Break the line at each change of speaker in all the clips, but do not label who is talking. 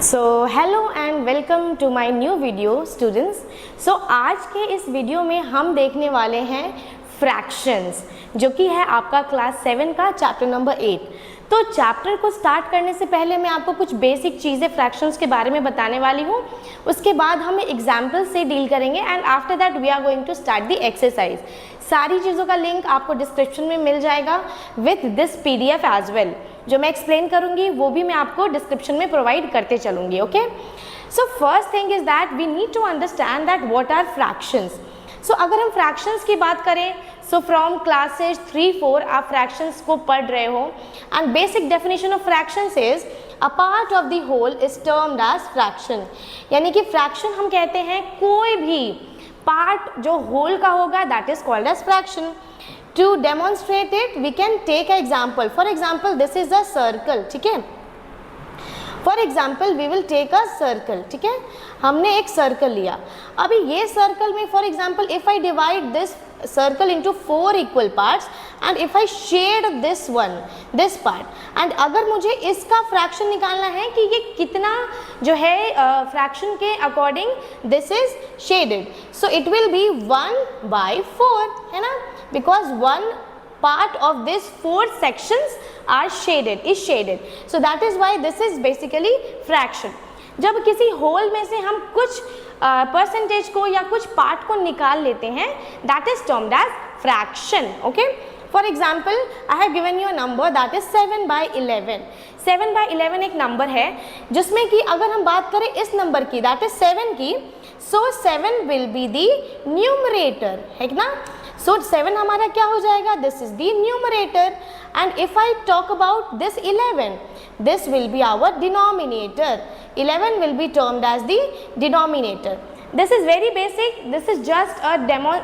So hello and welcome to my new video students. So आज के इस video में हम देखने वाले हैं फ्रैक्शंस, जो कि है आपका क्लास 7 का चैप्टर नंबर 8। तो चैप्टर को स्टार्ट करने से पहले मैं आपको कुछ बेसिक चीज़ें फ्रैक्शंस के बारे में बताने वाली हूँ। उसके बाद हम एग्जाम्पल से डील करेंगे and after that we are going to start the exercise. सारी चीज़ों का लिंक आपको डिस्क्रिप्शन में मिल जाएगा with this PDF as well. जो मैं एक्सप्लेन करूँगी वो भी मैं आपको डिस्क्रिप्शन में प्रोवाइड करते चलूँगी। Okay, so first thing is that we need to understand that what are fractions. So अगर हम फ्रैक्शंस की बात करें, सो फ्रॉम क्लासेज 3-4 आप फ्रैक्शंस को पढ़ रहे हो and basic definition of fractions is a part of the whole is termed as fraction. यानी कि फ्रैक्शन हम कहते हैं कोई भी पार्ट जो होल का होगा, that is called as fraction. To demonstrate it, we can take an example. For example, this is a circle, ठीक है। For example, we will take a circle, ठीक है। हमने एक सर्कल लिया। अभी ये सर्कल में for example, if I divide this circle into 4 equal parts and if I shade this one, this part, and अगर मुझे इसका फ्रैक्शन निकालना है कि ये कितना जो है फ्रैक्शन के according this is shaded, so it will be 1/4, है ना, because one part of this 4 sections are shaded, so that is why this is basically fraction. जब किसी होल में से हम कुछ परसेंटेज को या कुछ पार्ट को निकाल लेते हैं, that is termed as fraction. Okay, for example, I have given you a number that is 7/11. 7/11 एक नंबर है जिसमें कि अगर हम बात करें इस नंबर की, that is 7 की, so 7 will be the numerator, है ना। So 7 हमारा क्या हो जाएगा, this is the numerator, and if I talk about this 11, this will be our denominator. 11 will be termed as the denominator. This is very basic. This is just a demo.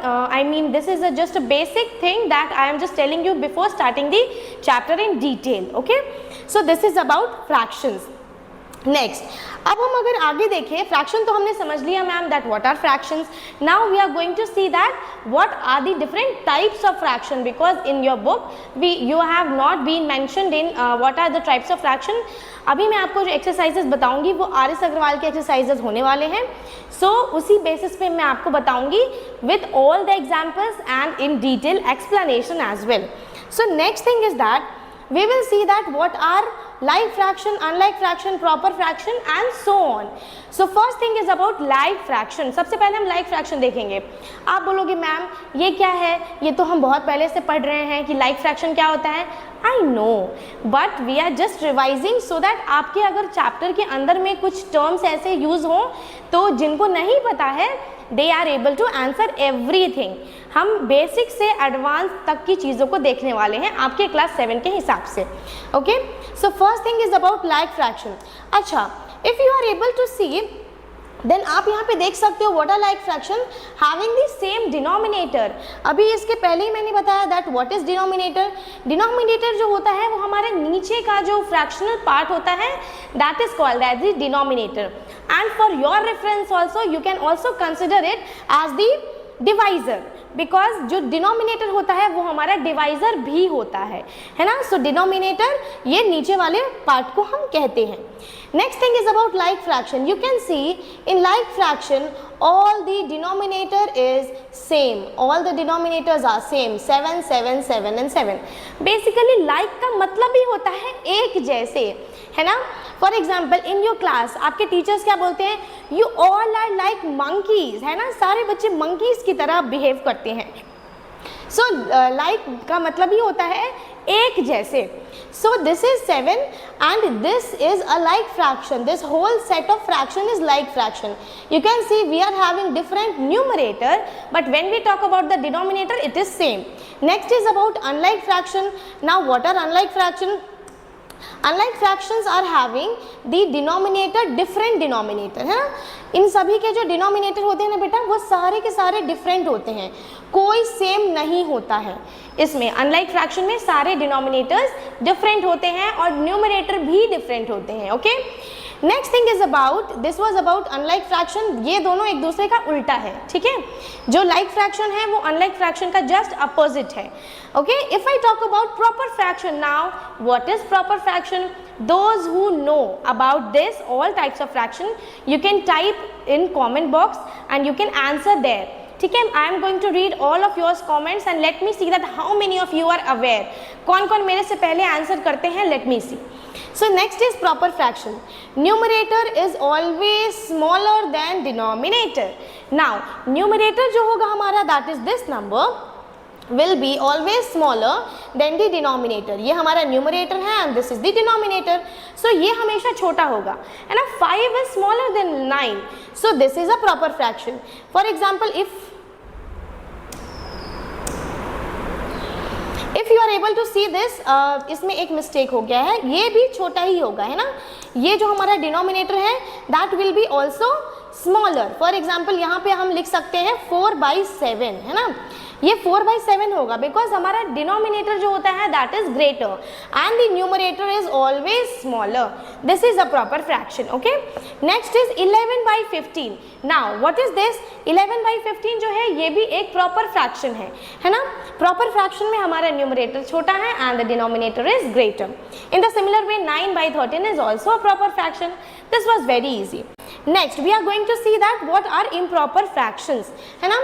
This is just a basic thing that I am just telling you before starting the chapter in detail. Okay? So this is about fractions. Next, अब हम अगर आगे देखें, fraction तो हमने समझ लिया ma'am that what are fractions. Now we are going to see that what are the different types of fraction, because in your book you have not been mentioned in what are the types of fraction. अभी मैं आपको जो exercises बताऊंगी वो RS Agarwal के exercises होने वाले हैं। सो उसी बेसिस पे मैं आपको बताऊंगी with all the examples and in detail explanation as well. So next thing is that we will see that what are like fraction, unlike fraction, proper fraction and so on. So first thing is about like fraction. सबसे पहले हम like fraction देखेंगे। आप बोलोगे ma'am ये क्या है, ये तो हम बहुत पहले से पढ़ रहे हैं कि like fraction क्या होता है। I know, but we are just revising so that आपके अगर चैप्टर के अंदर में कुछ टर्म्स ऐसे यूज हों तो जिनको नहीं पता है they are able to answer everything. हम बेसिक से एडवांस तक की चीज़ों को देखने वाले हैं आपके क्लास 7 के हिसाब से। Okay, so first thing is about like fraction. अच्छा, if you are able to see then आप यहाँ पे देख सकते हो what are like fraction having the same denominator. अभी इसके पहले ही मैंने बताया that what is denominator. Denominator जो होता है वो हमारे नीचे का जो फ्रैक्शनल पार्ट होता है that is called as the denominator, and for your reference also you can also consider it as the divisor, because जो डिनोमिनेटर होता है वो हमारा डिवाइजर भी होता है ना। सो डिनोमिनेटर ये नीचे वाले पार्ट को हम कहते हैं। Next thing is about like fraction. You can see in like fraction all the denominator is same, all the denominators are same, 7 7 7 and 7। basically like का मतलब ही होता है एक जैसे, है ना। For example in your class आपके टीचर्स क्या बोलते हैं, you all are like monkeys, है ना, सारे बच्चे मंकीज की तरह बिहेव करते हैं। सो लाइक का मतलब ही होता है एक जैसे। So this is 7 and this is a like fraction. This whole set of fraction is like fraction. You can see we are having different numerator, but when we talk about the denominator it is same. Next is about unlike fraction. Now what are unlike fraction? Unlike fractions are having the denominator different denominator, है ना। इन सभी के जो denominator होते हैं ना बेटा, वो सारे के सारे डिफरेंट होते हैं, कोई सेम नहीं होता है इसमें। अनलाइक फ्रैक्शन में सारे डिनोमिनेटर्स डिफरेंट होते हैं और न्यूमरेटर भी डिफरेंट होते हैं। Okay, next thing is about, this was about unlike fraction. ये दोनों एक दूसरे का उल्टा है, ठीक है। जो लाइक फ्रैक्शन है वो अनलाइक फ्रैक्शन का जस्ट अपोजिट है। Okay, if I talk about proper fraction now, what is proper fraction? Those who know about this all types of fraction, you can type in comment box and you can answer there. ठीक है, I am going to read all of yours comments and let me see that how many of you are aware. कौन कौन मेरे से पहले answer करते हैं, let me see. So next is proper fraction. Numerator is always smaller than denominator. Now numerator जो होगा हमारा, that is this number, will be always smaller than the denominator. ये हमारा numerator है and this is the denominator. So ये हमेशा छोटा होगा, है ना। 5 is smaller than 9. So this is a proper fraction. For example, if you are able to see this, इसमें एक mistake हो गया है, ये भी छोटा ही होगा, है ना। ये जो हमारा denominator है that will be also smaller. For example, यहाँ पे हम लिख सकते हैं 4/7, है ना। ये 4/7 होगा बिकॉज हमारा डिनोमिनेटर जो होता है that is greater and the numerator is always smaller. This is a proper fraction. Okay, next is 11/15. Now what is this? 11/15 जो है ये भी एक प्रॉपर फ्रैक्शन है ना। प्रॉपर फ्रैक्शन में हमारा न्यूमरेटर छोटा है and the denominator is greater. In the similar way 9/13 is also a proper fraction. This was very easy. Next we are going to see that what are improper fractions, है ना.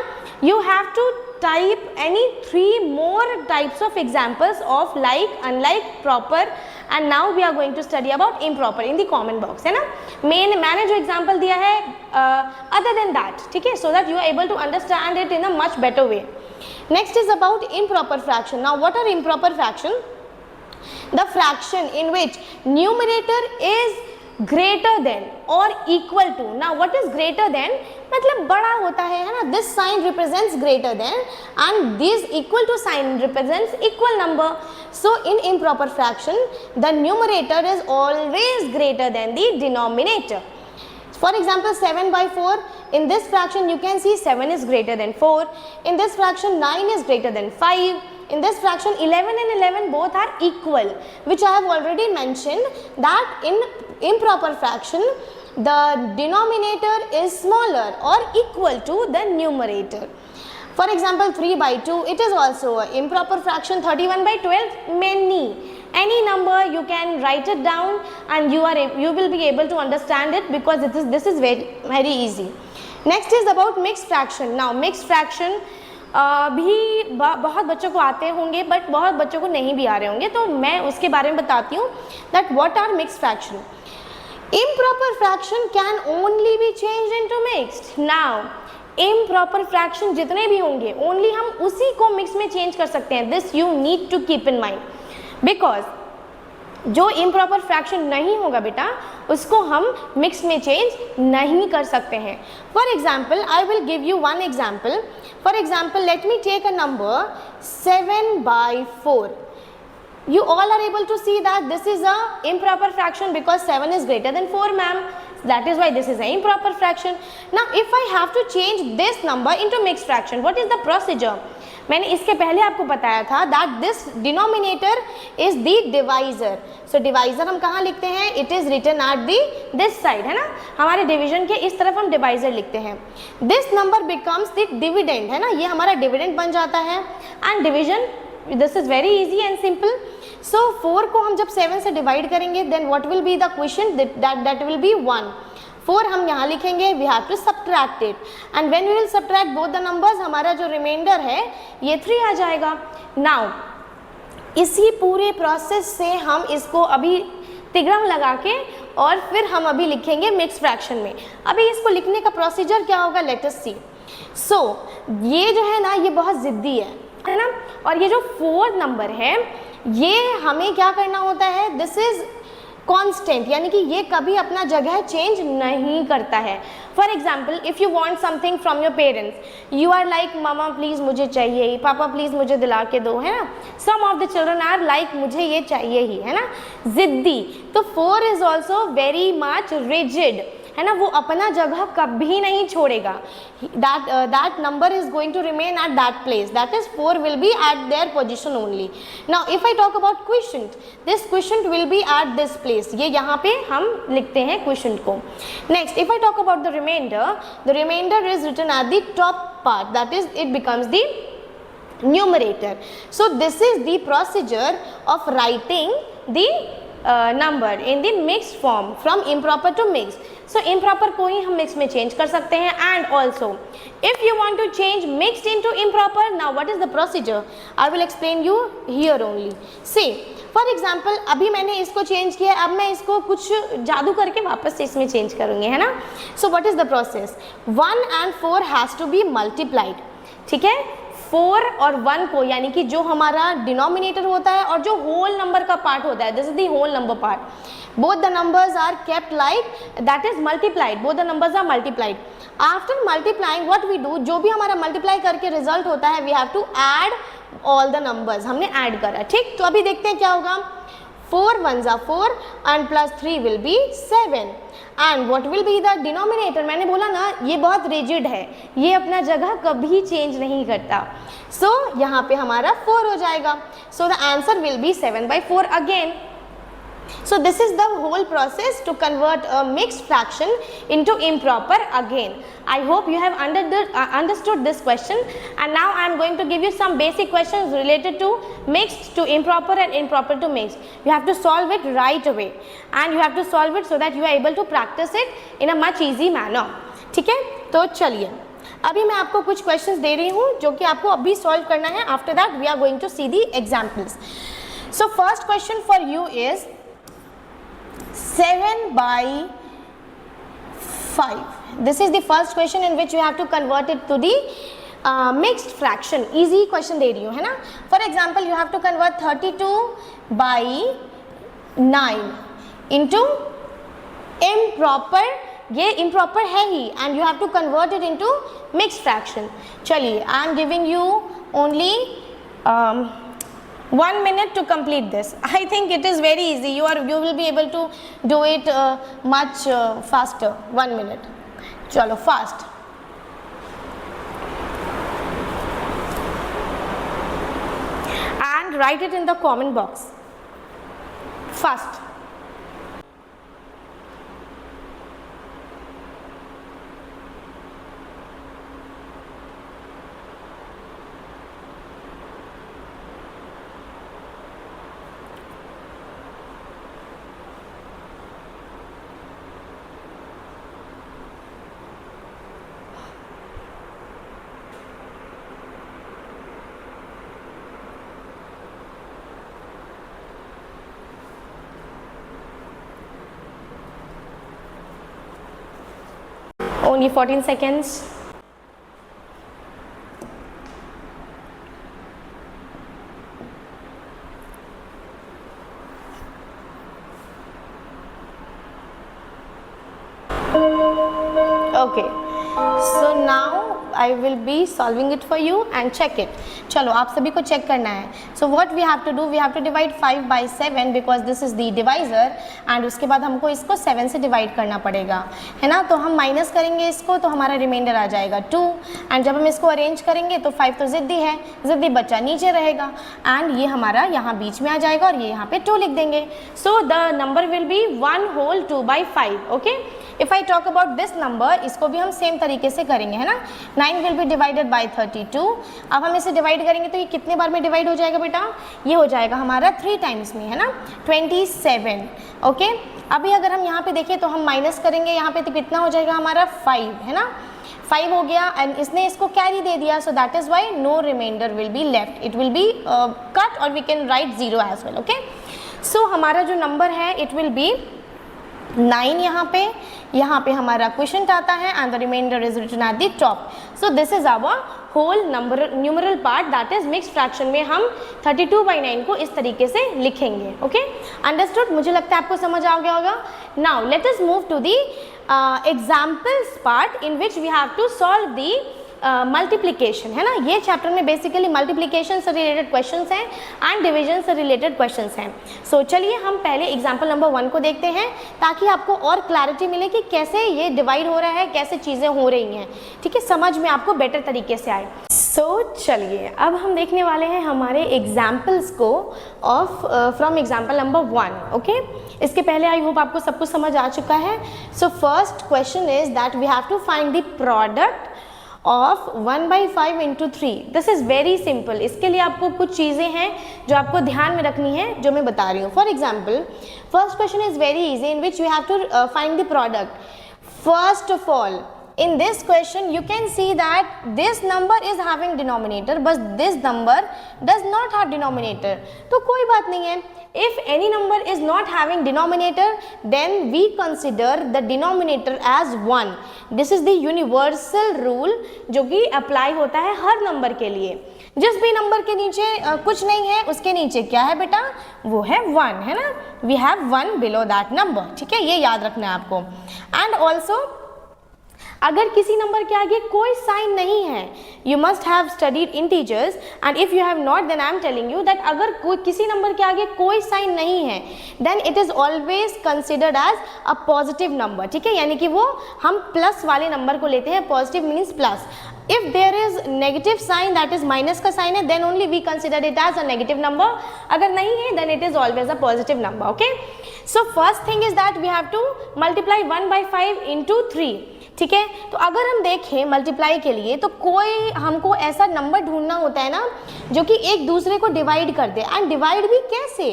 You have to type any 3 more types of examples of like, unlike, proper and now we are going to study about improper in the comment box, है ना. मैंने जो example दिया है other than that, ठीक है, so that you are able to understand it in a much better way. Next is about improper fraction. Now what are improper fraction? The fraction in which numerator is greater than or equal to. Now what is greater than? मतलब बड़ा होता है ना. This sign represents greater than and this equal to sign represents equal number. So in improper fraction the numerator is always greater than the denominator. For example 7/4, in this fraction you can see 7 is greater than 4. In this fraction 9 is greater than 5. In this fraction 11 and 11 both are equal, which I have already mentioned that in improper fraction the denominator is smaller or equal to the numerator. For example 3/2, it is also an improper fraction. 31/12, any number you can write it down and you will be able to understand it because this is very easy. Next is about mixed fraction. Now mixed fraction भी बहुत बच्चों को आते होंगे but बहुत बच्चों को नहीं भी आ रहे होंगे, तो मैं उसके बारे में बताती हूँ that what are mixed fraction. Improper fraction can only be changed into mixed. Now improper fraction जितने भी होंगे only हम उसी को mix में change कर सकते हैं. This you need to keep in mind because जो improper fraction नहीं होगा बेटा उसको हम mix में change नहीं कर सकते हैं. For example, I will give you one example. For example, let me take a number 7/4. You all are able to see that this is a improper fraction because 7 is greater than 4, ma'am. That is why this is an improper fraction. Now if I have to change this number into mixed fraction, what is the procedure? मैंने इसके पहले आपको बताया था that this denominator is the divisor. So divisor हम कहाँ लिखते हैं? It is written at the this side, है ना. हमारे division के इस तरफ हम divisor लिखते हैं. This number becomes the dividend, है ना. ये हमारा dividend बन जाता है and division, this is very easy and simple. So 4 को हम जब 7 से divide करेंगे then what will be the quotient? That will be 1. 4 हम यहाँ लिखेंगे, we have to subtract it and when we will subtract both the numbers हमारा जो remainder है ये 3 आ जाएगा. Now इसी पूरे प्रोसेस से हम इसको अभी तिग्रम लगा के और फिर हम अभी लिखेंगे मिक्स फ्रैक्शन में. अभी इसको लिखने का प्रोसीजर क्या होगा? लेट अस सी. सो ये जो है ना ये बहुत ज़िद्दी है ना, और ये जो 4 नंबर है ये हमें क्या करना होता है? दिस इज़ कांस्टेंट, यानी कि ये कभी अपना जगह चेंज नहीं करता है. For example if you want something from your parents, you are like मामा प्लीज़ मुझे चाहिए, पापा प्लीज़ मुझे दिला के दो, है ना. Some of the children are like मुझे ये चाहिए ही, है ना, ज़िद्दी. तो 4 is also very much rigid, है ना, वो अपना जगह कभी नहीं छोड़ेगा. That number is going to remain at that place. That is 4 will be at their position only. Now if I talk about quotient, this quotient will be at this place. ये यहाँ पे हम लिखते हैं quotient को. Next if I talk about the remainder is written at the top part. That is, it becomes the numerator. So this is the procedure of writing the number in the mixed form from improper to mixed. So improper को ही हम mixed में change कर सकते हैं. And also if you want to change mixed into improper, now what is the procedure? I will explain you here only. See, for example अभी मैंने इसको change किया, अब मैं इसको कुछ जादू करके वापस से इसमें change करूँगी, है ना. So what is the process? 1 and 4 has to be multiplied. ठीक है, 4 और 1 को, यानी कि जो हमारा डिनोमिनेटर होता है और जो होल नंबर का पार्ट होता है, this is the whole number part, both the numbers are kept like that is multiplied, both the numbers are multiplied. After multiplying what we do, जो भी हमारा multiply करके result होता है, we have to add all the numbers. हमने add करा, ठीक. तो अभी देखते हैं क्या होगा. 4 1s are 4 and plus 3 will be 7 and what will be the denominator? मैंने बोला ना ये बहुत rigid है, ये अपना जगह कभी change नहीं करता. So यहाँ पे हमारा 4 हो जाएगा. So the answer will be 7/4 again. So this is the whole process to convert a mixed fraction into improper again. I hope you have understood this question, and now I am going to give you some basic questions related to mixed to improper and improper to mixed. You have to solve it right away and you have to solve it so that you are able to practice it in a much easy manner. ठीक है, तो चलिए अभी मैं आपको कुछ questions दे रही हूँ जो कि आपको अभी solve करना है. After that we are going to see the examples. So first question for you is 7/5. This is the first question in which you have to convert it to the mixed fraction. Easy question दे रही हूँ, है ना. For example, you have to convert 32/9 into improper. ये improper है ही and you have to convert it into mixed fraction. चलिए, I am giving you only 1 minute to complete this. I think it is very easy. You will be able to do it much faster. 1 minute. चलो fast. And write it in the comment box. Fast. Only 14 seconds. Okay, so now I will be solving it for you and check it. चलो आप सभी को check करना है. So what we have to do, we have to divide 5/7 because this is the divisor and उसके बाद हमको इसको 7 से divide करना पड़ेगा, है ना. तो हम minus करेंगे इसको तो हमारा remainder आ जाएगा 2 and जब हम इसको arrange करेंगे तो 5 तो ज़िद्दी है, ज़िद्दी बच्चा नीचे रहेगा and ये हमारा यहाँ बीच में आ जाएगा और ये यहाँ पे 2 लिख देंगे. So the number will be 1 whole 2/5. Okay. If I talk about this number, इसको भी हम सेम तरीके से करेंगे, है ना. 9 will be divided by 32. अब हम इसे डिवाइड करेंगे तो ये कितने बार में डिवाइड हो जाएगा बेटा, ये हो जाएगा हमारा 3 टाइम्स में, है ना, 27. ओके. अभी अगर हम यहाँ पे देखें तो हम माइनस करेंगे यहाँ पे तो कितना हो जाएगा हमारा 5, है ना. 5 हो गया एंड इसने इसको कैरी दे दिया, so that is why no reminder will be left, it will be cut और we can write 0 as well. Okay. So हमारा जो नंबर है इट विल बी 9 यहाँ पे हमारा क्वेश्चन आता है and the remainder is written at the top. So this is our whole number numeral part, that is mixed fraction में हम 32/9 को इस तरीके से लिखेंगे. Okay, understood. मुझे लगता है आपको समझ आ गया होगा. Now let us move to the examples part in which we have to solve the multiplication, है ना। ये चैप्टर में बेसिकली मल्टीप्लिकेशन से रिलेटेड क्वेश्चंस हैं एंड डिवीजन से रिलेटेड क्वेश्चंस हैं। सो चलिए हम पहले एग्जाम्पल नंबर 1 को देखते हैं ताकि आपको और क्लैरिटी मिले कि कैसे ये डिवाइड हो रहा है, कैसे चीज़ें हो रही हैं, ठीक है, समझ में आपको बेटर तरीके से आए। सो चलिए अब हम देखने वाले हैं हमारे एग्जाम्पल्स को of from example number 1। Okay, इसके पहले आई होप आपको सब कुछ समझ आ चुका है। So first question is that we have to find the product of 1/5 into 3। This is very simple. इसके लिए आपको कुछ चीज़ें हैं जो आपको ध्यान में रखनी है, जो मैं बता रही हूँ। For example first question is very easy in which you have to find the product. First of all in this question you can see that this number is having denominator but this number does not have denominator। तो कोई बात नहीं है, if any number is not having denominator then we consider the denominator as 1। this is the universal rule जो कि apply होता है हर number के लिए। जिस भी नंबर के नीचे कुछ नहीं है उसके नीचे क्या है बेटा, वो है 1, है ना। we have 1 below that number, ठीक है, ये याद रखना है आपको। एंड ऑल्सो अगर किसी नंबर के आगे कोई साइन नहीं है, you must have studied integers and if you have not then I am telling you that अगर कोई किसी नंबर के आगे कोई साइन नहीं है then it is always considered as a positive number, ठीक है, यानी कि वो हम प्लस वाले नंबर को लेते हैं। Positive means plus. If there is negative sign, that is minus का साइन है, then only we consider it as a negative number। अगर नहीं है then it is always a positive number। okay, so first thing is that we have to multiply 1/5 into 3, ठीक है। तो अगर हम देखें मल्टीप्लाई के लिए तो कोई हमको ऐसा नंबर ढूंढना होता है ना जो कि एक दूसरे को डिवाइड कर दे। एंड डिवाइड भी कैसे,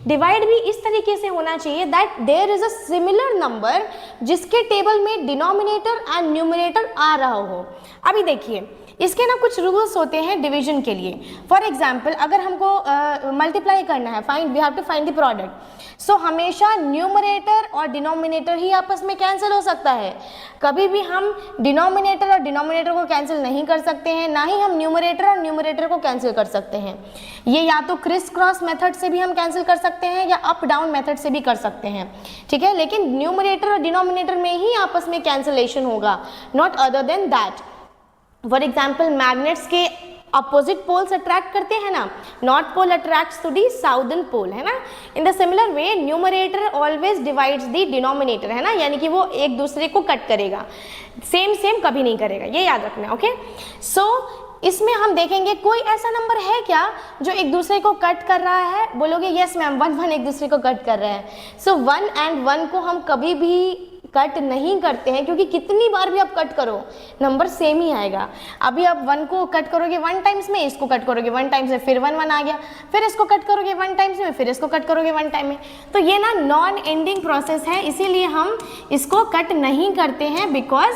डिवाइड भी इस तरीके से होना चाहिए that there is a similar number जिसके टेबल में डिनोमिनेटर एंड न्यूमरेटर आ रहा हो। अभी देखिए इसके ना कुछ रूल्स होते हैं डिवीजन के लिए। फॉर एग्जाम्पल अगर हमको मल्टीप्लाई करना है, find we have to find the product. So हमेशा न्यूमरेटर और डिनोमिनेटर ही आपस में कैंसिल हो सकता है। कभी भी हम डिनोमिनेटर और डिनोमिनेटर को कैंसिल नहीं कर सकते हैं, ना ही हम न्यूमरेटर और न्यूमरेटर को कैंसिल कर सकते हैं। ये या तो क्रिस क्रॉस मेथड से भी हम कैंसिल कर सकते हैं या अप डाउन मेथड से भी कर सकते हैं, ठीक है, लेकिन न्यूमरेटर और डिनोमिनेटर में ही आपस में कैंसिलेशन होगा, not other than that. For example magnets के अपोजिट पोल्स अट्रैक्ट करते हैं ना, north pole attracts to the southern pole, है ना। In the similar way numerator always divides the denominator, है ना, यानी कि वो एक दूसरे को कट करेगा, सेम कभी नहीं करेगा, ये याद रखना है। ओके, सो इसमें हम देखेंगे कोई ऐसा नंबर है क्या जो एक दूसरे को कट कर रहा है। बोलोगे यस मैम 1 एक दूसरे को कट कर रहा है। सो 1 and 1 को हम कभी भी कट नहीं करते हैं क्योंकि कितनी बार भी आप कट करो नंबर सेम ही आएगा। अभी आप 1 को कट करोगे 1 टाइम्स में, इसको कट करोगे 1 टाइम्स में, फिर 1 आ गया, फिर इसको कट करोगे 1 टाइम्स में, फिर इसको कट करोगे 1 टाइम में। तो ये ना नॉन एंडिंग प्रोसेस है, इसीलिए हम इसको कट नहीं करते हैं बिकॉज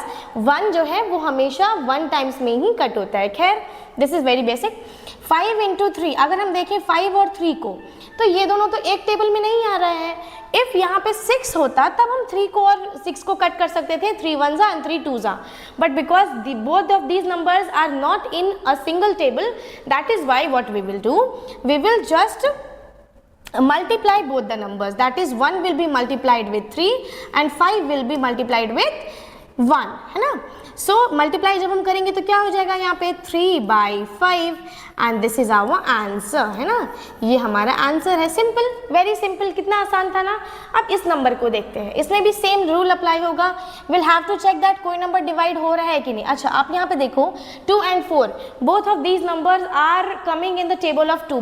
1 जो है वो हमेशा 1 टाइम्स में ही कट होता है। खैर this is very basic. 5 into 3 अगर हम देखें 5 और 3 को तो ये दोनों तो एक टेबल में नहीं आ रहा है। इफ़ यहाँ पे 6 होता तब हम 3 को और 6 को कट कर सकते थे, 3 1s and 3 2s। But because both of these numbers are not in a single table, that is why what we will do, we will just multiply both the numbers, that is 1 will be multiplied with 3 and 5 will be multiplied with 1, है ना। So multiply जब हम करेंगे तो क्या हो जाएगा यहाँ पे 3/5 and this is our answer, है ना, ये हमारा आंसर है। सिंपल, वेरी सिंपल, कितना आसान था ना। अब इस नंबर को देखते हैं, इसमें भी सेम रूल अप्लाई होगा। Will have to check that कोई नंबर डिवाइड हो रहा है कि नहीं। अच्छा आप यहाँ पे देखो 2 and 4 both of these numbers are coming in the table of 2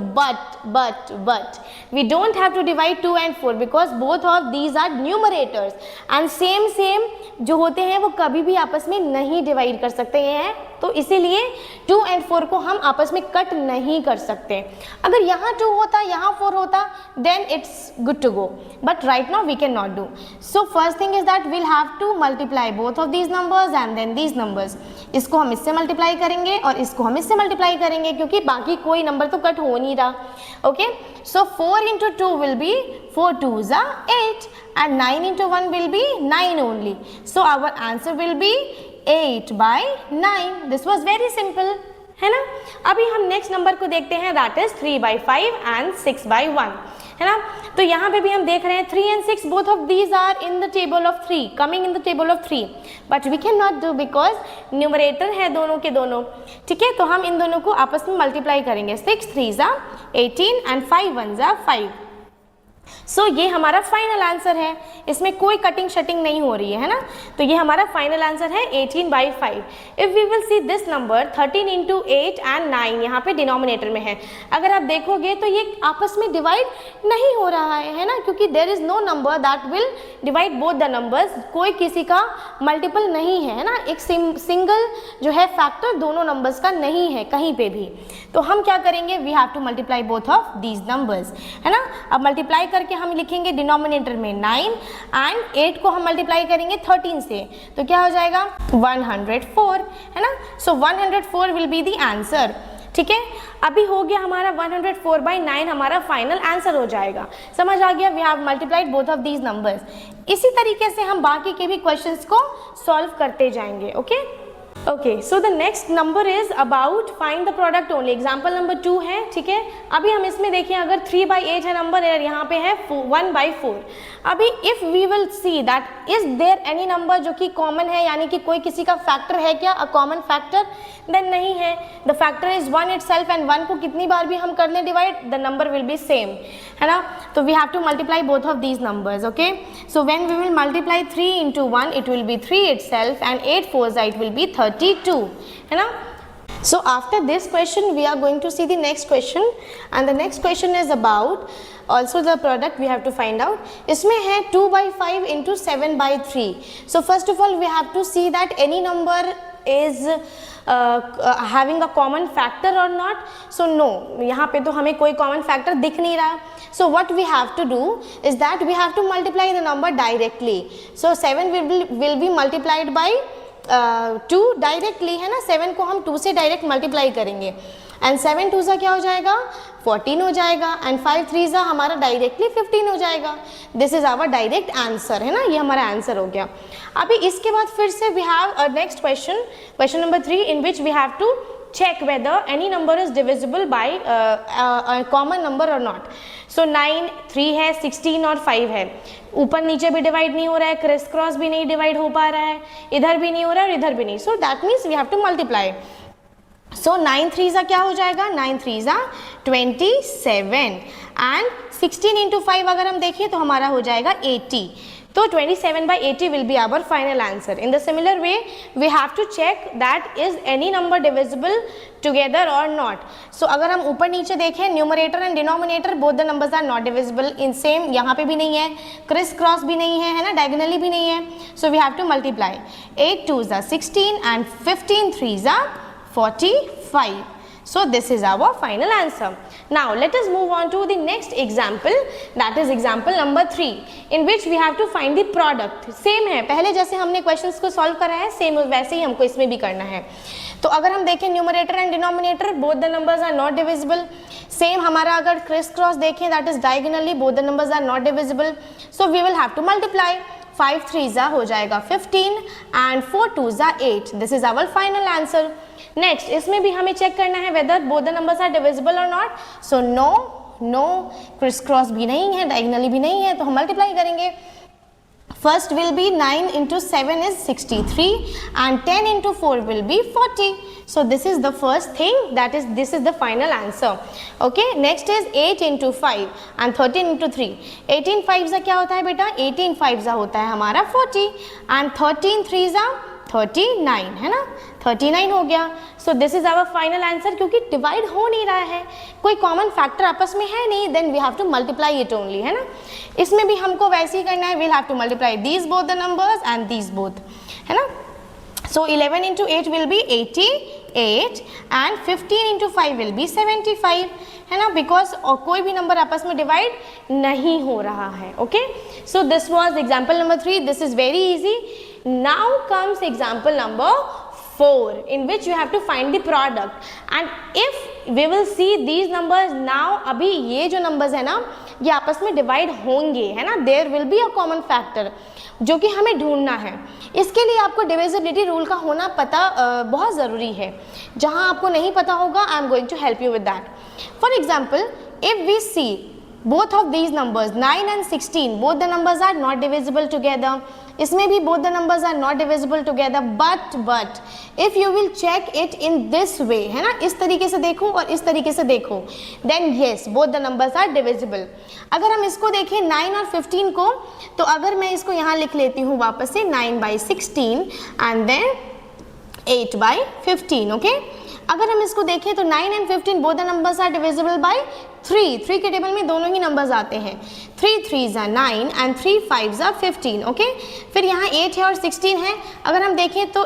but we don't have to divide 2 and 4 because both of these are numerators and same जो होते हैं वो कभी भी आपस में नहीं डिवाइड कर सकते हैं, तो इसीलिए 2 and 4 को हम आपस में कट नहीं कर सकते। अगर यहाँ 2 होता यहाँ 4 होता then it's good to go, but right now we cannot do। So first thing is that we'll have to multiply both of these numbers and then these numbers। इसको हम इससे मल्टीप्लाई करेंगे और इसको हम इससे मल्टीप्लाई करेंगे क्योंकि बाकी कोई नंबर तो कट हो नहीं रहा। Okay, so 4 into 2 will be 4 2s are 8 and 9 into 1 will be 9 only। So our answer will be 8/9। This was very simple, है ना। अभी हम नेक्स्ट नंबर को देखते हैं, दैट इज 3/5 and 6/1। है ना। तो यहाँ पे भी हम देख रहे हैं 3 and 6 both of these are in the table of 3, coming in the table of 3, but we cannot do because numerator है दोनों के दोनों, ठीक है। तो हम इन दोनों को आपस में मल्टीप्लाई करेंगे, 6 3s are 18 and 5 1s are 5। सो ये हमारा फाइनल आंसर है, इसमें कोई कटिंग शटिंग नहीं हो रही है ना। तो ये हमारा फाइनल आंसर है 18/5। If we will see this number 13 into 8 and 9 यहाँ पे डिनोमिनेटर में है। अगर आप देखोगे तो ये आपस में डिवाइड नहीं हो रहा है ना, क्योंकि there is no number that will divide both the numbers, कोई किसी का मल्टीपल नहीं है ना, एक सिंगल जो है फैक्टर दोनों नंबर्स का नहीं है कहीं पे भी। तो हम क्या करेंगे, we have to multiply both of these numbers, है ना। अब मल्टीप्लाई करके हम लिखेंगे डिनोमिनेटर में 9 एंड 8 को हम मल्टीप्लाई करेंगे 13 से, तो क्या हो जाएगा 104, है ना। सो 104 विल बी द आंसर, ठीक है। अभी हो गया हमारा 104/9 हमारा फाइनल आंसर हो जाएगा, समझ आ गया। We have multiplied both of these numbers. इसी तरीके से हम बाकी के भी क्वेश्चंस को सॉल्व करते जाएंगे, okay. Okay, so the next number is about find the product only. Example number 2 है, ठीक है। अभी हम इसमें देखिए, अगर 3/8 है नंबर और यहाँ पे है 1/4। अभी if we will see that is there any number जो कि कॉमन है, यानी कि कोई किसी का फैक्टर है क्या, अ कॉमन फैक्टर, देन नहीं है। The factor is 1 itself and 1 को कितनी बार भी हम कर लें divide, the number will be same, है ना। तो we have to multiply both of these numbers, okay. So when we will multiply 3 into 1 it will be 3 itself and 8 4s it will be 32, है ना। So after this question we are going to see the next question, and the next question is about also the product we have to find out. इसमें है 2/5 into 7/3. So first of all we have to see that any number is having a common factor or not. So no, यहाँ पे तो हमें कोई common factor दिख नहीं रहा। So what we have to do is that we have to multiply the number directly. So 7 will be multiplied by 2 directly, है ना। 7 को हम 2 से डायरेक्ट मल्टीप्लाई करेंगे एंड 7 2s क्या हो जाएगा 14 हो जाएगा एंड 5 3s हमारा डायरेक्टली 15 हो जाएगा। This is our direct answer, है ना, ये हमारा आंसर हो गया। अभी इसके बाद फिर से we have a next question, question number 3, in which we have to check whether any number is divisible by a common number or not. So 9 3 है, 16 और 5 है, ऊपर नीचे भी डिवाइड नहीं हो रहा है, क्रिस क्रॉस भी नहीं डिवाइड हो पा रहा है, इधर भी नहीं हो रहा है और इधर भी नहीं। So that means we have to multiply. So 9 3s क्या हो जाएगा, 9 3s 27 एंड 16 into 5 अगर हम देखें तो हमारा हो जाएगा 80। तो 27/80 will be our final answer. In the similar way, we have to check that is any number divisible together or not. So अगर हम ऊपर नीचे देखें, numerator and denominator both the numbers are not divisible in same, यहाँ पे भी नहीं है, criss cross भी नहीं है ना, diagonally भी नहीं है। So we have to multiply 8 2s 16 and 15 3s 45. So this is our final answer. Now let us move on to the next example, that is example number 3, in which we have to find the product. Same है, पहले जैसे हमने questions को solve करा है same वैसे ही हमको इसमें भी करना है। तो अगर हम देखें numerator and denominator both the numbers are not divisible. Same हमारा अगर क्रिस क्रॉस देखें that is diagonally both the numbers are not divisible. So we will have to multiply 5 3s हो जाएगा 15 and 4 2s 8. This is our final answer. Next इसमें भी हमें check करना है whether both the numbers are divisible और not. So no criss cross भी नहीं है, डायगोनली भी नहीं है, तो हम मल्टीप्लाई करेंगे। First will be 9 into 7 is 63 and 10 into 4 will be 40. So this is the first thing, that is this is the final answer. Okay, next is 8 into 5 and 13 into 3. 18 5s क्या होता है बेटा, 18 5s होता है हमारा 40 and 13 3s 39, है ना, 39 हो गया। So this is our final answer. क्योंकि डिवाइड हो नहीं रहा है, कोई कॉमन फैक्टर आपस में है नहीं, then we have to multiply it only, है ना। इसमें भी हमको वैसे ही करना है, we'll have to multiply these both the numbers and these both, है ना। सो 11 into 8 will be 88 and 15 into 5 will be 75, है ना, बिकॉज कोई भी नंबर आपस में डिवाइड नहीं हो रहा है। Okay, so this was example number 3. This is very easy. Now comes example number 4, in which you have to find the product, and if we will see these numbers now, अभी ये जो numbers है ना ये आपस में divide होंगे, है ना, there will be a common factor जो कि हमें ढूंढना है। इसके लिए आपको डिविजिबिलिटी रूल का होना पता बहुत ज़रूरी है। जहाँ आपको नहीं पता होगा, I am going to help you with that. For example, if we see both of these numbers 9 and 16 both the numbers are not divisible together. इसमें भी both the numbers are not divisible together, but if you will check it in this way, है ना, इस तरीके से देखो और इस तरीके से देखो, then yes both the numbers are divisible. अगर हम इसको देखें 9 और 15 को, तो अगर मैं इसको यहाँ लिख लेती हूँ वापस से 9/16 and then 8/15. ओके, अगर हम इसको देखें तो 9 and 15 both the numbers are divisible by 3 के टेबल में दोनों ही नंबर्स आते हैं. 3 3s are 9 and 3 5s are 15. Okay, फिर यहाँ 8 है और 16 है. अगर हम देखें तो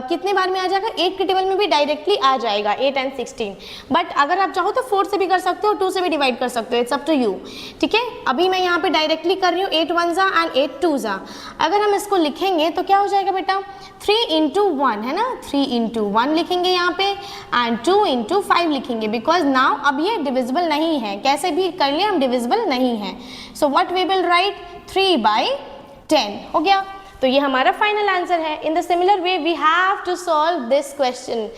कितने बार में आ जाएगा, 8 के टेबल में भी डायरेक्टली आ जाएगा 8 and 16. बट अगर आप चाहो तो 4 से भी कर सकते हो, 2 से भी डिवाइड कर सकते हो, इट्स अप टू यू. ठीक है, अभी मैं यहाँ पे डायरेक्टली कर रही हूँ 8 1s and 8 2s. अगर हम इसको लिखेंगे तो क्या हो जाएगा बेटा, 3 into 1 है ना, 3 into 1 लिखेंगे यहाँ पे एंड 2 into 5 लिखेंगे, बिकॉज नाउ अब ये डिविजिबल नहीं है, कैसे भी कर लिया हम डिविजिबल नहीं है. So what we will write, 3/10 हो गया. तो ये हमारा फाइनल आंसर है. In the similar way we have to solve this question.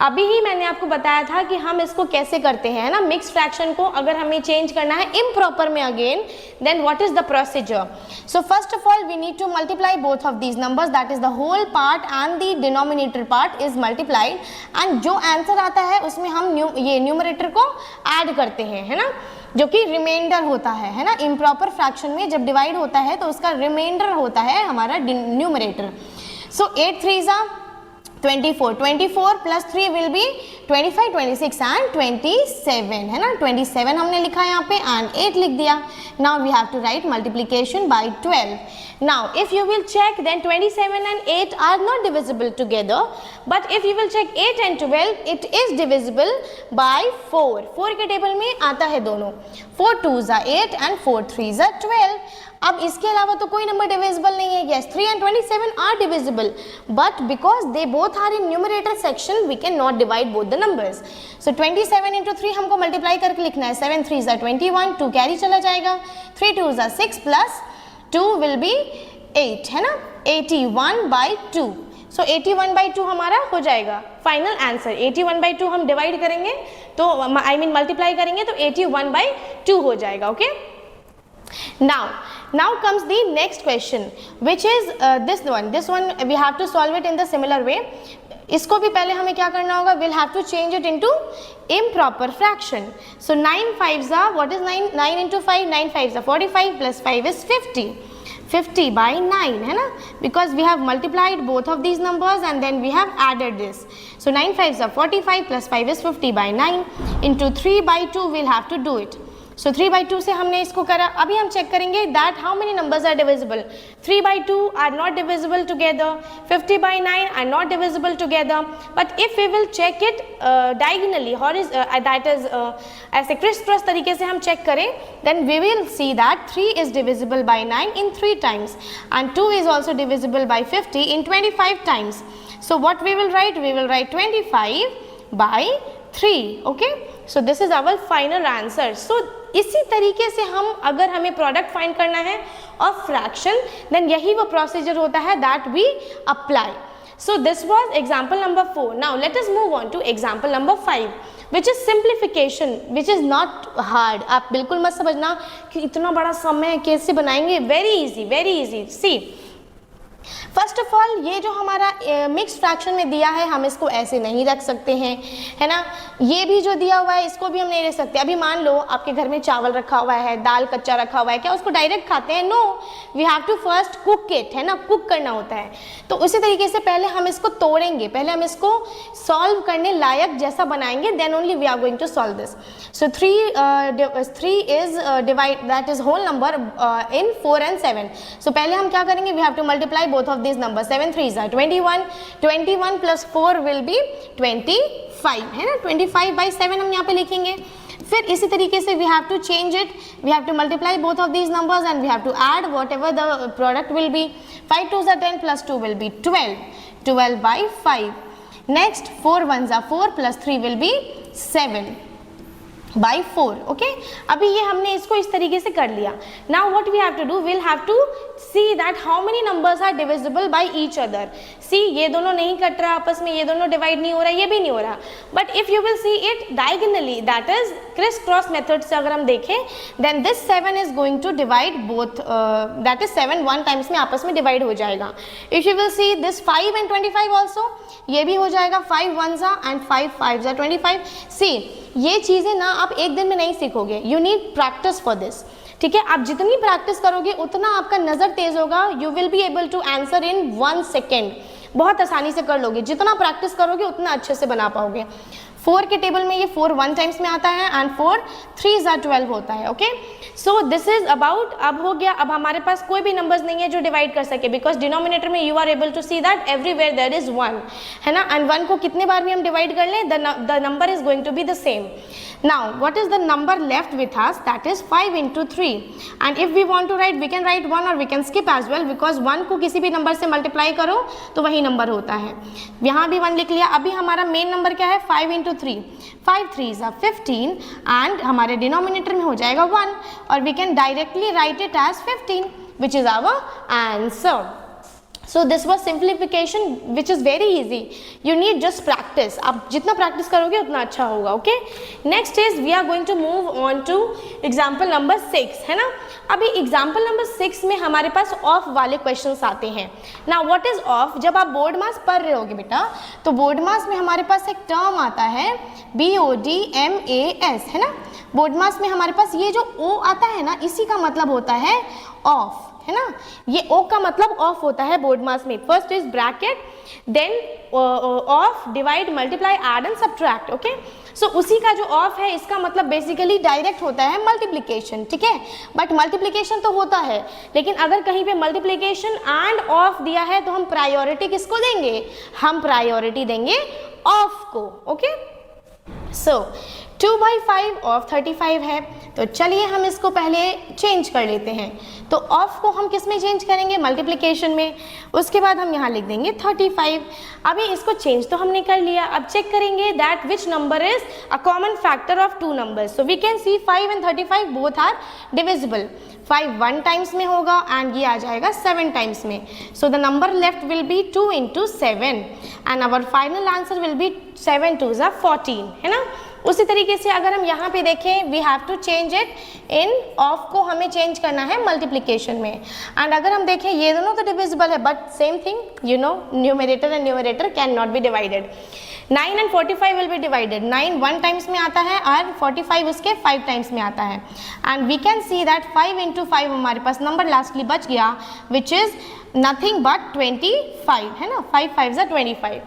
अभी ही मैंने आपको बताया था कि हम इसको कैसे करते हैं, है ना, मिक्स फ्रैक्शन को अगर हमें चेंज करना है इम्प्रॉपर में again, then what is the procedure. So first of all we need to multiply both of these numbers, that is the whole part and the denominator part is multiplied, and जो answer आता है उसमें हम ये numerator को add करते हैं, है ना, जो कि रिमाइंडर होता है ना. इम्प्रॉपर फ्रैक्शन में जब डिवाइड होता है तो उसका रिमाइंडर होता है हमारा numerator. So 8 3s are 24 plus 3 will be 25 26 and 27 है ना. 27 हमने लिखा यहाँ पे and 8 लिख दिया. Now we have to write multiplication by 12. Now if you will check, then 27 and 8 are not divisible together, but if you will check 8 and 12, it is divisible by 4. 4 के table में आता है दोनों. 4 2s are 8 and 4 3s are 12. अब इसके अलावा तो कोई नंबर डिविजिबल नहीं है. yes 3 and 27 are divisible, but because they both are in numerator section we can not divide both the numbers. so 27 into 3 हमको मल्टीप्लाई करके लिखना है. 7 3s are 21, 2 कैरी चला जाएगा. 3 2s are 6 plus 2 will be 8 है ना. 81/2. so 81/2 हमारा हो जाएगा फाइनल आंसर. 81/2 हम डिवाइड करेंगे तो आई मीन मल्टीप्लाई करेंगे तो 81/2 हो जाएगा. Okay, now comes the next question, which is this one we have to solve it in the similar way. इसको भी पहले हमें क्या करना होगा, we'll have to change it into improper fraction. so 9 5s are, what is 9 into 5, 9 5s are 45 plus 5 is 50/9 है ना, because we have multiplied both of these numbers and then we have added this. so 9 5s are 45 plus 5 is 50/9 into 3/2 we'll have to do it. so 3/2 से हमने इसको करा. अभी हम check करेंगे that how many numbers are divisible. 3/2 are not divisible together, 50/9 are not divisible together, but if we will check it diagonally, that is ऐसे criss-cross तरीके से हम चेक करें, then we will see that 3 is divisible by 9 in 3 times and 2 is also divisible by 50 in 25 times. so what we will write, 25/3. okay, so this is our final answer. so इसी तरीके से हम अगर हमें product find करना है और fraction, then यही वो प्रोसीजर होता है that we apply. So this was example number 4. Now let us move on to example number 5, which is simplification, which is not hard. आप बिल्कुल मत समझना कि इतना बड़ा सम है कैसे बनाएंगे. Very easy. See first of all, ये जो हमारा मिक्स फ्रैक्शन में दिया है हम इसको ऐसे नहीं रख सकते हैं, है ना. ये भी जो दिया हुआ है इसको भी हम नहीं रख सकते. अभी मान लो आपके घर में चावल रखा हुआ है, दाल कच्चा रखा हुआ है, क्या उसको डायरेक्ट खाते हैं? No, we have to first cook it, है ना, कुक करना होता है. तो उसी तरीके से पहले हम इसको तोड़ेंगे, पहले हम इसको सॉल्व करने लायक जैसा बनाएंगे, then only we are going to solve this. So 3 is divide, that is whole number in 4 and 7. सो पहले हम क्या करेंगे, we have to multiply both of these numbers. 7 3s are 21 plus 4 will be 25 है ना. 25/7 हम यहाँ पे लिखेंगे. फिर इसी तरीके से we have to change it, we have to multiply both of these numbers and we have to add whatever the product will be. 5 2s are 10 plus 2 will be 12/5. next 4 1s are 4 plus 3 will be 7. by 4. Okay, अभी ये हमने इसको इस तरीके से कर लिया. Now what we have to do, we'll have to see that how many numbers are divisible by each other. See, ये दोनों नहीं कट रहा आपस में, ये दोनों डिवाइड नहीं हो रहा, ये भी नहीं हो रहा. But if you will see it diagonally, that is criss cross method से अगर हम देखें, then this 7 is going to divide both, that is 7 1 times में आपस में डिवाइड हो जाएगा. If you will see this 5 and 25 also, ये भी हो जाएगा. 5 1s and 5 5s are 25. See, ये चीज़ें ना आप एक दिन में नहीं सीखोगे. You need practice for this. ठीक है, आप जितनी प्रैक्टिस करोगे उतना आपका नज़र तेज होगा. You will be able to answer in 1 second. बहुत आसानी से कर लोगे. जितना प्रैक्टिस करोगे उतना अच्छे से बना पाओगे. 4 के टेबल में ये 4 1 टाइम्स में आता है एंड 4 3s are 12 होता है. Okay, so this is about. अब हो गया. अब हमारे पास कोई भी नंबर्स नहीं है जो डिवाइड कर सके, बिकॉज डिनोमिनेटर में you are able to see that everywhere there is 1, है ना. एंड 1 को कितने बार भी हम डिवाइड कर लें, the number is going to be the same. Now what is the number left with us? That is 5 into 3. And if we want to write, we can write 1 or we can skip as well, because 1 को किसी भी number से multiply करो तो वही number होता है. यहाँ भी 1 लिख लिया. अभी हमारा मेन नंबर क्या है? 5 into 3. 5 3s are 15 and हमारे डिनोमिनेटर में हो जाएगा 1 और we can directly write it as 15, which is our answer. So this was simplification, which is very easy. You need just practice. आप जितना प्रैक्टिस करोगे उतना अच्छा होगा. Okay, next is we are going to move on to example number 6, है ना. अभी example number 6 में हमारे पास ऑफ वाले क्वेश्चंस आते हैं. ना व्हाट इज ऑफ? जब आप बोर्ड मास पढ़ रहे होगे बेटा, तो बोर्ड मास में हमारे पास एक टर्म आता है BODMAS, है ना. बोर्ड मास में हमारे पास ये जो O आता है ना, इसी का मतलब होता है ऑफ, है ना. ये O का मतलब ऑफ होता है बोर्ड मास में. First is bracket, then of, divide, multiply, add and subtract. Okay, so उसी का जो ऑफ है इसका मतलब बेसिकली डायरेक्ट होता है मल्टीप्लिकेशन. ठीक है, बट मल्टीप्लिकेशन तो होता है, लेकिन अगर कहीं पे मल्टीप्लिकेशन एंड ऑफ दिया है तो हम प्रायोरिटी किसको देंगे? हम प्रायोरिटी देंगे ऑफ को. ओके, सो 2/5 ऑफ 35 है, तो चलिए हम इसको पहले चेंज कर लेते हैं. तो ऑफ को हम किस में चेंज करेंगे? मल्टीप्लिकेशन में. उसके बाद हम यहाँ लिख देंगे 35. अभी इसको चेंज तो हमने कर लिया. अब चेक करेंगे that which number is a common factor of 2 numbers. So we can see 5 and 35 both are divisible. 5 1 times में होगा एंड ये आ जाएगा 7 टाइम्स में. So the number left will be 2 into 7 and our final answer will be 7 2s are 14, है ना. उसी तरीके से अगर हम यहाँ पे देखें, we have to change it in of को हमें चेंज करना है मल्टीप्लिकेशन में. एंड अगर हम देखें ये दोनों तो डिविजिबल है, but same thing, you know, numerator and numerator can not be divided. 9 and 45 will be divided. 9 1 times में आता है और 45 उसके 5 टाइम्स में आता है. And we can see that 5 into 5 हमारे पास नंबर लास्टली बच गया, विच इज नथिंग बट 25, है ना. 5 5s are 25.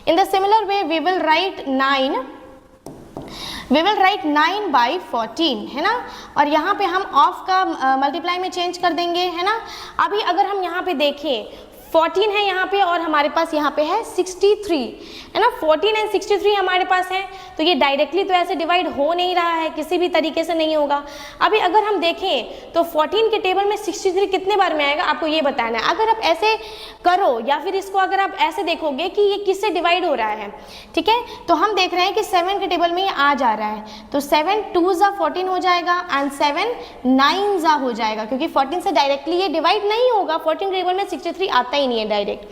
In the similar way we will write 9/14, है ना. और यहाँ पे हम ऑफ का मल्टीप्लाई में चेंज कर देंगे, है ना. अभी अगर हम यहाँ पे देखें 14 है यहाँ पे और हमारे पास यहाँ पे है 63, है ना. 14 and 63 हमारे पास है, तो ये डायरेक्टली तो ऐसे डिवाइड हो नहीं रहा है, किसी भी तरीके से नहीं होगा. अभी अगर हम देखें तो 14 के टेबल में 63 कितने बार में आएगा, आपको ये बताना है. अगर आप ऐसे करो या फिर इसको अगर आप ऐसे देखोगे कि ये किससे डिवाइड हो रहा है, ठीक है, तो हम देख रहे हैं कि 7 के टेबल में ये आ जा रहा है, तो 7 2s are 14 हो जाएगा एंड 7 9s are हो जाएगा, क्योंकि 14 से डायरेक्टली ये डिवाइड नहीं होगा. 14 के टेबल में 63 आता ही नहीं है direct.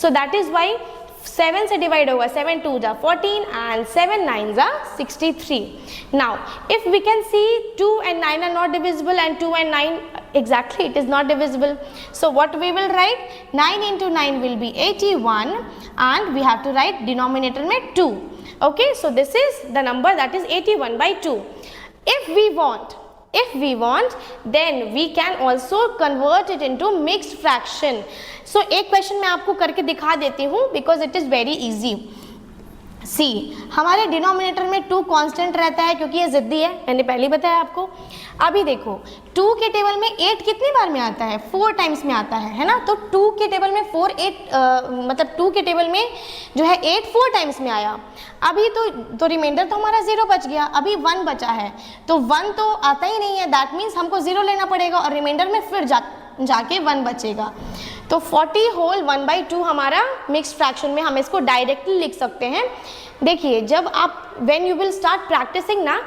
So that is why 7 से डिवाइड होगा. 7 2s are 14 and 7 9s are 63. Now if we can see 2 and 9 are not divisible and 2 and 9 exactly it is not divisible. So what we will write? 9 into 9 will be 81 and we have to write denominator में 2. Okay, so this is the number that is 81/2. If we want then we can also convert it into mixed fraction. So एक question मैं आपको करके दिखा देती हूँ because it is very easy. सी, हमारे denominator में 2 कांस्टेंट रहता है क्योंकि ये ज़िद्दी है, मैंने पहले बताया आपको. अभी देखो 2 के टेबल में 8 कितनी बार में आता है? 4 टाइम्स में आता है ना. तो 2 के टेबल में 4 8 मतलब 2 के टेबल में जो है 8 4 टाइम्स में आया. अभी तो रिमाइंडर तो हमारा 0 बच गया. अभी 1 बचा है, तो 1 तो आता ही नहीं है, दैट मीन्स हमको 0 लेना पड़ेगा और रिमाइंडर में फिर जाके 1 बचेगा। तो 40 होल 1/2 हमारा मिक्स्ड फ्रैक्शन में हम इसको डायरेक्टली लिख सकते हैं। देखिए जब आप when you will start practicing ना,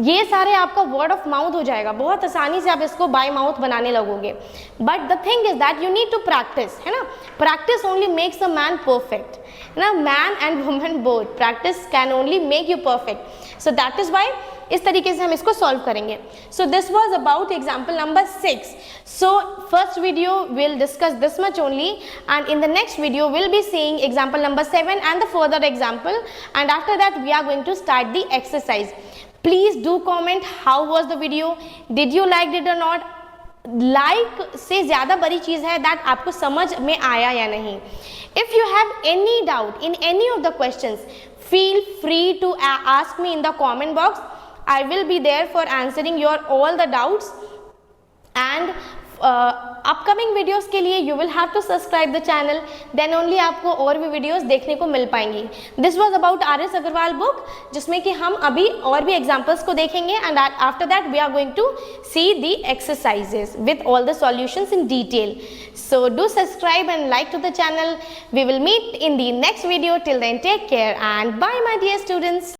ये सारे आपका वर्ड ऑफ माउथ हो जाएगा, बहुत आसानी से आप इसको बाय माउथ बनाने लगोगे। But the thing is that you need to practice, है ना। Practice only makes a man perfect, है ना। Man and women both, practice can only make you perfect. So that is why इस तरीके से हम इसको सॉल्व करेंगे। So this was about example number 6. So first video will discuss this much only, and in the next video will be seeing example number 7 and the further example, and after that we are going to start the exercise. Please do comment how was the video, did you liked it or not. Like से ज़्यादा बड़ी चीज़ है that आपको समझ में आया या नहीं. If you have any doubt in any of the questions, feel free to ask me in the comment box. I will be there for answering your all the doubts, and upcoming videos के लिए you will have to subscribe the channel, then only आपको और भी videos देखने को मिल पाएंगी. This was about RS Agarwal book, जिसमें कि हम अभी और भी एग्जांपल्स को देखेंगे, and after that we are going to see the exercises with all the solutions in detail. So do subscribe and like to the channel. We will meet in the next video. Till then, take care and bye my dear students.